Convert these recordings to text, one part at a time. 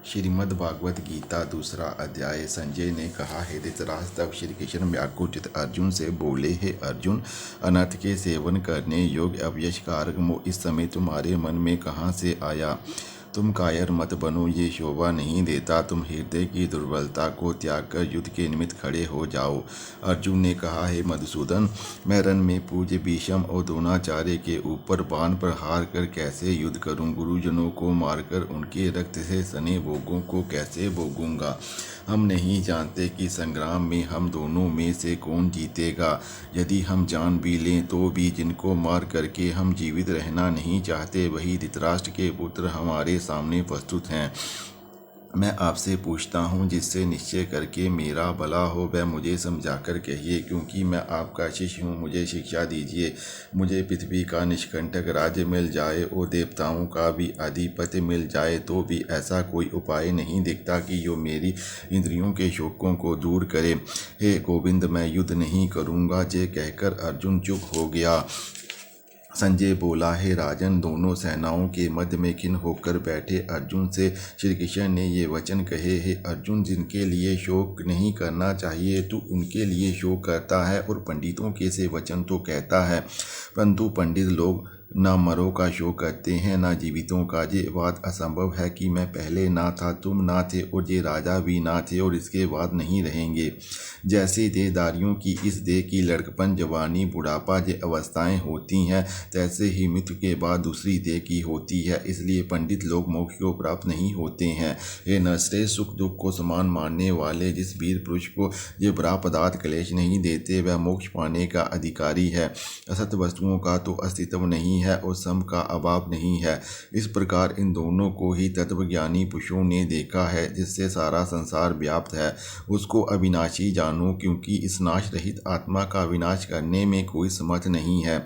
श्रीमद् भागवत गीता दूसरा अध्याय। संजय ने कहा, हे धृतराष्ट्र, तब श्री कृष्ण व्याकुचित अर्जुन से बोले, हे अर्जुन, अनर्थ के सेवन करने योग्य अव्यश कारक मोह इस समय तुम्हारे मन में कहाँ से आया? तुम कायर मत बनो, ये शोभा नहीं देता। तुम हृदय की दुर्बलता को त्याग कर युद्ध के निमित्त खड़े हो जाओ। अर्जुन ने कहा, हे मधुसूदन, मैं रण में पूज्य भीष्म और द्रोणाचार्य के ऊपर बाण प्रहार कर कैसे युद्ध करूं? गुरुजनों को मारकर उनके रक्त से सने भोगों को कैसे भोगूंगा? हम नहीं जानते कि संग्राम में हम दोनों में से कौन जीतेगा। यदि हम जान भी लें तो भी जिनको मार करके हम जीवित रहना नहीं चाहते, वही धृतराष्ट्र के पुत्र हमारे सामने प्रस्तुत हैं। मैं आपसे पूछता हूँ, जिससे निश्चय करके मेरा भला हो वह मुझे समझाकर कहिए, क्योंकि मैं आपका शिष्य हूँ। मुझे शिक्षा दीजिए। मुझे पृथ्वी का निष्कंटक राज्य मिल जाए और देवताओं का भी अधिपति मिल जाए तो भी ऐसा कोई उपाय नहीं दिखता कि जो मेरी इंद्रियों के शोकों को दूर करे। हे गोविंद, मैं युद्ध नहीं करूँगा। ये कहकर अर्जुन चुप हो गया। संजय बोला, हे राजन, दोनों सेनाओं के मध्य में खिन्न होकर बैठे अर्जुन से श्री कृष्ण ने ये वचन कहे, हे अर्जुन, जिनके लिए शोक नहीं करना चाहिए तू उनके लिए शोक करता है और पंडितों के से वचन तो कहता है, परंतु पंडित लोग ना मरों का शोक करते हैं ना जीवितों का। ये बात असंभव है कि मैं पहले ना था, तुम ना थे और ये राजा भी ना थे और इसके बाद नहीं रहेंगे। जैसे देहधारियों की इस देह की लड़कपन, जवानी, बुढ़ापा ये अवस्थाएं होती हैं, तैसे ही मृत्यु के बाद दूसरी देह की होती है। इसलिए पंडित लोग मोक्ष को प्राप्त नहीं होते हैं। हे नरश्रेष्ठ, सुख दुख को समान मानने वाले जिस वीर पुरुष को ये बुरा पदार्थ क्लेश नहीं देते, वह मोक्ष पाने का अधिकारी है। असत वस्तुओं का तो अस्तित्व नहीं है और सम का अभाव नहीं है। इस प्रकार इन दोनों को ही तत्वज्ञानी पुरुषों ने देखा है, जिससे सारा संसार व्याप्त है। उसको अविनाशी जानो, क्योंकि इस नाश रहित आत्मा का विनाश करने में कोई समर्थ नहीं है।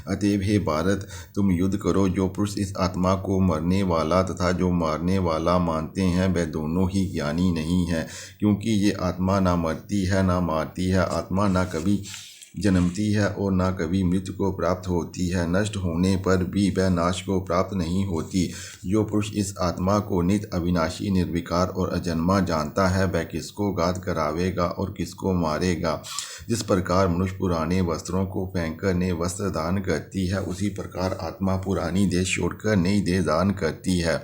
अतएव हे भारत, तुम युद्ध करो। जो पुरुष इस आत्मा को मरने वाला तथा जो मारने वाला मानते हैं, वह दोनों ही ज्ञानी नहीं है, क्योंकि ये आत्मा ना मरती है ना मारती है। आत्मा ना कभी जन्मती है और ना कभी मृत्यु को प्राप्त होती है। नष्ट होने पर भी वह नाश को प्राप्त नहीं होती। जो पुरुष इस आत्मा को नित्य, अविनाशी, निर्विकार और अजन्मा जानता है, वह किसको घात करावेगा और किसको मारेगा। जिस प्रकार मनुष्य पुराने वस्त्रों को फेंककर नए वस्त्र दान करती है, उसी प्रकार आत्मा पुरानी देह छोड़कर नई देह दान करती है।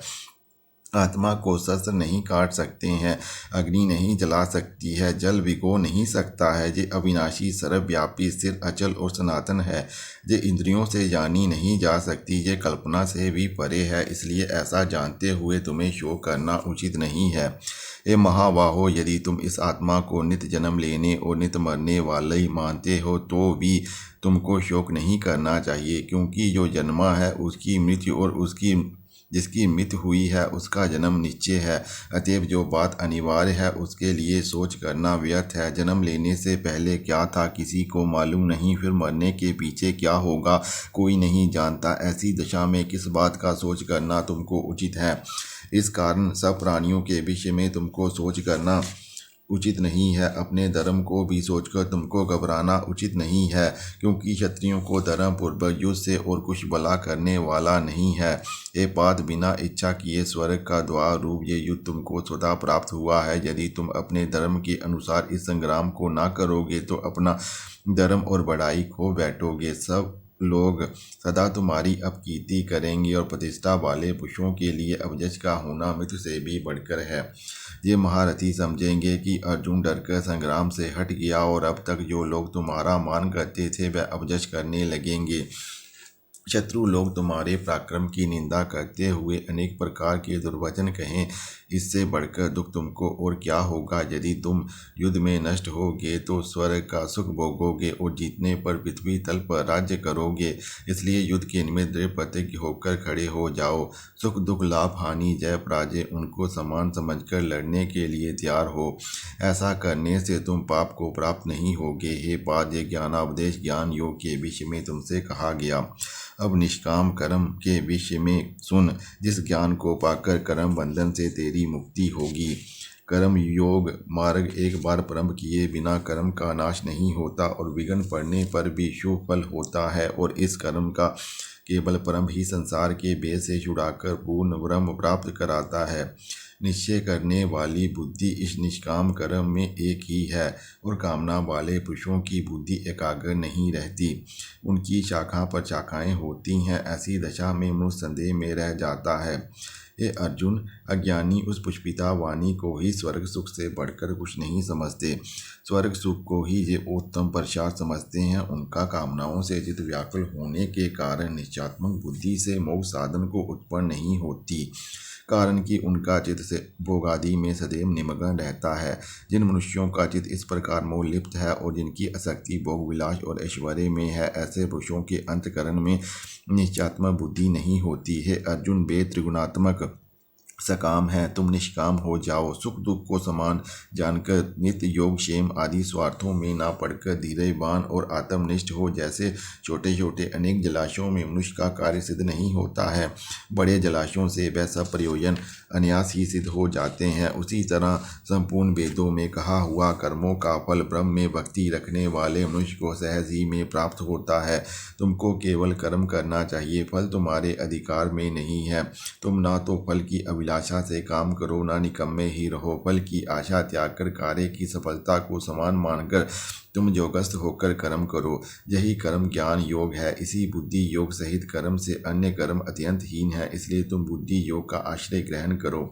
आत्मा को शस्त्र नहीं काट सकते हैं, अग्नि नहीं जला सकती है, जल भिगो नहीं सकता है। ये अविनाशी, सर्वव्यापी, स्थिर, अचल और सनातन है। ये इंद्रियों से जानी नहीं जा सकती, ये कल्पना से भी परे है। इसलिए ऐसा जानते हुए तुम्हें शोक करना उचित नहीं है। हे महाबाहो, यदि तुम इस आत्मा को नित्य जन्म लेने और नित्य मरने वाले ही मानते हो तो भी तुमको शोक नहीं करना चाहिए, क्योंकि जो जन्मा है उसकी मृत्यु और उसकी जिसकी मृत्यु हुई है उसका जन्म निश्चय है। अतएव जो बात अनिवार्य है उसके लिए सोच करना व्यर्थ है। जन्म लेने से पहले क्या था किसी को मालूम नहीं, फिर मरने के पीछे क्या होगा कोई नहीं जानता। ऐसी दशा में किस बात का सोच करना तुमको उचित है? इस कारण सब प्राणियों के विषय में तुमको सोच करना उचित नहीं है। अपने धर्म को भी सोचकर तुमको घबराना उचित नहीं है, क्योंकि क्षत्रियों को धर्म पूर्वक युद्ध से और कुछ भला करने वाला नहीं है। ये बात बिना इच्छा किए स्वर्ग का द्वार रूप ये युद्ध तुमको स्वतः प्राप्त हुआ है। यदि तुम अपने धर्म के अनुसार इस संग्राम को ना करोगे तो अपना धर्म और बढ़ाई खो बैठोगे। सब लोग सदा तुम्हारी अपकीर्ति करेंगे और प्रतिष्ठा वाले पुरुषों के लिए अवजस का होना मृत्यु से भी बढ़कर है। ये महारथी समझेंगे कि अर्जुन डरकर संग्राम से हट गया और अब तक जो लोग तुम्हारा मान करते थे वह अवजस करने लगेंगे। शत्रु लोग तुम्हारे पराक्रम की निंदा करते हुए अनेक प्रकार के दुर्वचन कहें, इससे बढ़कर दुख तुमको और क्या होगा। यदि तुम युद्ध में नष्ट होगे तो स्वर्ग का सुख भोगोगे और जीतने पर पृथ्वी तल पर राज्य करोगे। इसलिए युद्ध के निमित्त दृढ़ प्रतिज्ञ होकर खड़े हो जाओ। सुख दुख, लाभ हानि, जय पराजय उनको समान समझकर लड़ने के लिए तैयार हो। ऐसा करने से तुम पाप को प्राप्त नहीं होगे। हे पार्थ, ये ज्ञानावदेश ज्ञान योग के विषय में तुमसे कहा गया। अब निष्काम कर्म के विषय में सुन। जिस ज्ञान को पाकर कर्म बंधन से तेरी मुक्ति होगी। कर्म योग मार्ग एक बार प्रारंभ किए बिना कर्म का नाश नहीं होता और विघ्न पड़ने पर भी शुभ फल होता है, और इस कर्म का केवल परम ही संसार के भेद से छुड़ाकर पूर्ण ब्रह्म प्राप्त कराता है। निश्चय करने वाली बुद्धि इस निष्काम कर्म में एक ही है और कामना वाले पुरुषों की बुद्धि एकाग्र नहीं रहती। उनकी शाखा पर शाखाएं होती हैं। ऐसी दशा में मनुष्य संदेह में रह जाता है। हे अर्जुन, अज्ञानी उस पुष्पिता वाणी को ही स्वर्ग सुख से बढ़कर कुछ नहीं समझते। स्वर्ग सुख को ही ये उत्तम प्रसाद समझते हैं। उनका कामनाओं से चित व्याकुल होने के कारण निश्चयात्मक बुद्धि से मोक्ष साधन को उत्पन्न नहीं होती, कारण कि उनका चित्त से भोगादि में सदैव निमग्न रहता है। जिन मनुष्यों का चित्त इस प्रकार मोह लिप्त है और जिनकी आसक्ति भोग विलास और ऐश्वर्य में है, ऐसे पुरुषों के अंतकरण में निश्चयात्मक बुद्धि नहीं होती है। अर्जुन, वे त्रिगुणात्मक सकाम है, तुम निष्काम हो जाओ। सुख दुख को समान जानकर नित्य योग क्षेम आदि स्वार्थों में ना पड़कर धीरेवान और आत्मनिष्ठ हो। जैसे छोटे छोटे अनेक जलाशयों में मनुष्य का कार्य सिद्ध नहीं होता है, बड़े जलाशयों से वह सब प्रयोजन अनायास ही सिद्ध हो जाते हैं, उसी तरह संपूर्ण वेदों में कहा हुआ कर्मों का फल ब्रह्म में भक्ति रखने वाले मनुष्य को सहज ही में प्राप्त होता है। तुमको केवल कर्म करना चाहिए, फल तुम्हारे अधिकार में नहीं है। तुम ना तो फल की अभिलाषा से काम करो, ना निकम्मे ही रहो। फल की आशा त्याग कर कार्य की सफलता को समान मानकर तुम योगस्थ होकर कर्म करो। यही कर्म ज्ञान योग है। इसी बुद्धि योग सहित कर्म से अन्य कर्म अत्यंत हीन है। इसलिए तुम बुद्धि योग का आश्रय ग्रहण करो।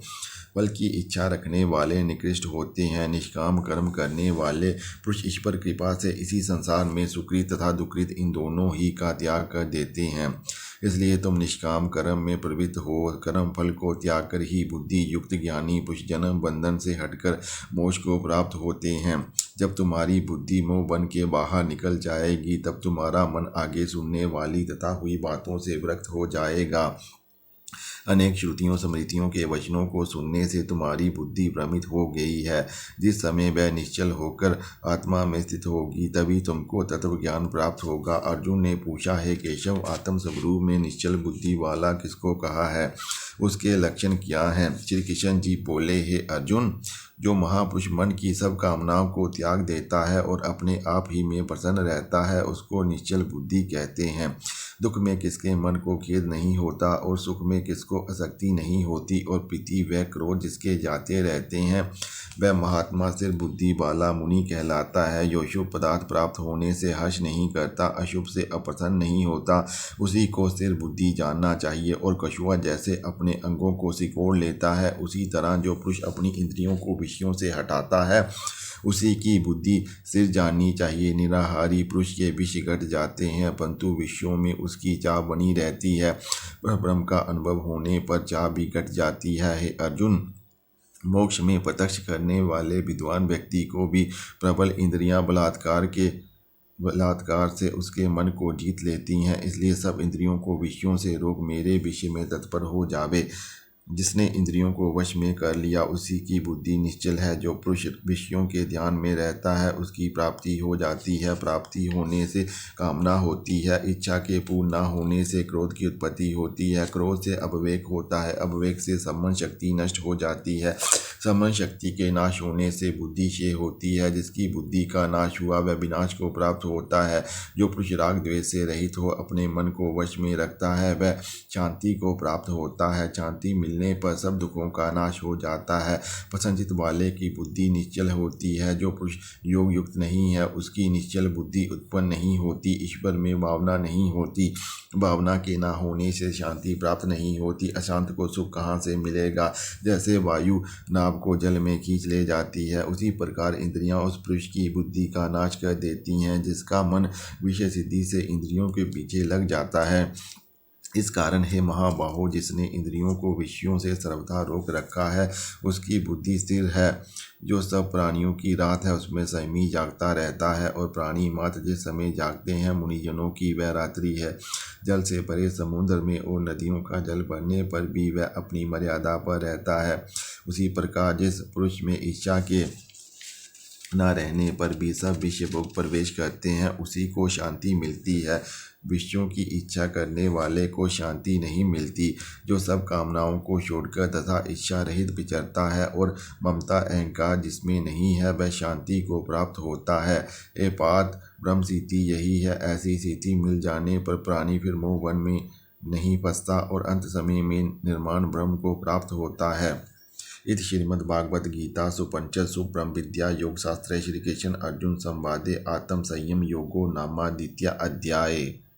फल की इच्छा रखने वाले निकृष्ट होते हैं। निष्काम कर्म करने वाले पुरुष ईश्वर कृपा से इसी संसार में सुकृत तथा दुकृत इन दोनों ही का त्याग कर देते हैं। इसलिए तुम निष्काम कर्म में प्रवृत्त हो। कर्म फल को त्याग कर ही बुद्धि युक्त ज्ञानी पुरुष जन्म बंधन से हटकर मोक्ष को प्राप्त होते हैं। जब तुम्हारी बुद्धि मोह बन के बाहर निकल जाएगी, तब तुम्हारा मन आगे सुनने वाली तथा हुई बातों से विरक्त हो जाएगा। अनेक श्रुतियों स्मृतियों के वचनों को सुनने से तुम्हारी बुद्धि भ्रमित हो गई है। जिस समय वह निश्चल होकर आत्मा में स्थित होगी, तभी तुमको तत्व ज्ञान प्राप्त होगा। अर्जुन ने पूछा, है केशव, आत्म स्वरूप में निश्चल बुद्धि वाला किसको कहा है? उसके लक्षण क्या हैं? श्री कृष्ण जी बोले, हे अर्जुन, जो महापुरुष मन की सब कामनाओं को त्याग देता है और अपने आप ही में प्रसन्न रहता है, उसको निश्चल बुद्धि कहते हैं। दुख में किसके मन को खेद नहीं होता और सुख में किसको आसक्ति नहीं होती, और प्रीति व क्रोध जिसके जाते रहते हैं, वह महात्मा सिर बुद्धि वाला मुनि कहलाता है। जो शुभ पदार्थ प्राप्त होने से हर्ष नहीं करता, अशुभ से अप्रसन्न नहीं होता, उसी को स्थिर बुद्धि जानना चाहिए। और कछुआ जैसे अपने अंगों को सिकोड़ लेता है, उसी तरह जो पुरुष अपनी इंद्रियों को विषयों से हटाता है, उसी की बुद्धि स्थिर जाननी चाहिए। निराहारी पुरुष के विष घट जाते हैं, परंतु विषयों में उसकी चाह बनी रहती है। ब्रह्म का अनुभव होने पर चाह भी घट जाती है। हे अर्जुन, मोक्ष में प्रत्यक्ष करने वाले विद्वान व्यक्ति को भी प्रबल इंद्रियां बलात्कार से उसके मन को जीत लेती हैं। इसलिए सब इंद्रियों को विषयों से रोक मेरे विषय में तत्पर हो जावे। जिसने इंद्रियों को वश में कर लिया, उसी की बुद्धि निश्चल है। जो पुरुष विषयों के ध्यान में रहता है, उसकी प्राप्ति हो जाती है। प्राप्ति होने से कामना होती है, इच्छा के पूर्ण न होने से क्रोध की उत्पत्ति होती है, क्रोध से अविवेक होता है, अविवेक से सम्मन शक्ति नष्ट हो जाती है, सम्मन शक्ति के नाश होने से बुद्धि क्षय होती है। जिसकी बुद्धि का नाश हुआ, वह विनाश को प्राप्त होता है। जो पुरुष राग द्वेष से रहित हो अपने मन को वश में रखता है, वह शांति को प्राप्त होता है। शांति मिलने पर सब दुखों का नाश हो जाता है। प्रसन्नचित्त वाले की बुद्धि निश्चल होती है। जो पुरुष योग युक्त नहीं है, उसकी निश्चल बुद्धि उत्पन्न नहीं होती। ईश्वर में भावना नहीं होती, भावना के ना होने से शांति प्राप्त नहीं होती। अशांत को सुख कहाँ से मिलेगा? जैसे वायु नाव को जल में खींच ले जाती है, उसी प्रकार इंद्रियां उस पुरुष की बुद्धि का नाश कर देती हैं जिसका मन विषय सिद्धि से इंद्रियों के पीछे लग जाता है। इस कारण हे महाबाहो, जिसने इंद्रियों को विषयों से सर्वथा रोक रखा है, उसकी बुद्धि स्थिर है। जो सब प्राणियों की रात है, उसमें संयमी जागता रहता है, और प्राणी मात्र जिस समय जागते हैं, मुनिजनों की वह रात्रि है। जल से भरे समुद्र में और नदियों का जल भरने पर भी वह अपनी मर्यादा पर रहता है। उसी प्रकार जिस पुरुष में इच्छा के न रहने पर भी सब विषय भोग प्रवेश करते हैं, उसी को शांति मिलती है। विषयों की इच्छा करने वाले को शांति नहीं मिलती। जो सब कामनाओं को छोड़कर तथा इच्छा रहित विचरता है और ममता अहंकार जिसमें नहीं है, वह शांति को प्राप्त होता है। ए पार्थ, ब्रह्म स्थिति यही है। ऐसी स्थिति मिल जाने पर प्राणी फिर मोह वन में नहीं फंसता और अंत समय में निर्माण ब्रह्म को प्राप्त होता है। इति श्रीमद्भागवत गीता सुपनिषत्सु ब्रह्म विद्या योग शास्त्रे श्री कृष्ण अर्जुन संवादे आत्म संयम योगो नामाद्वितीय अध्याये।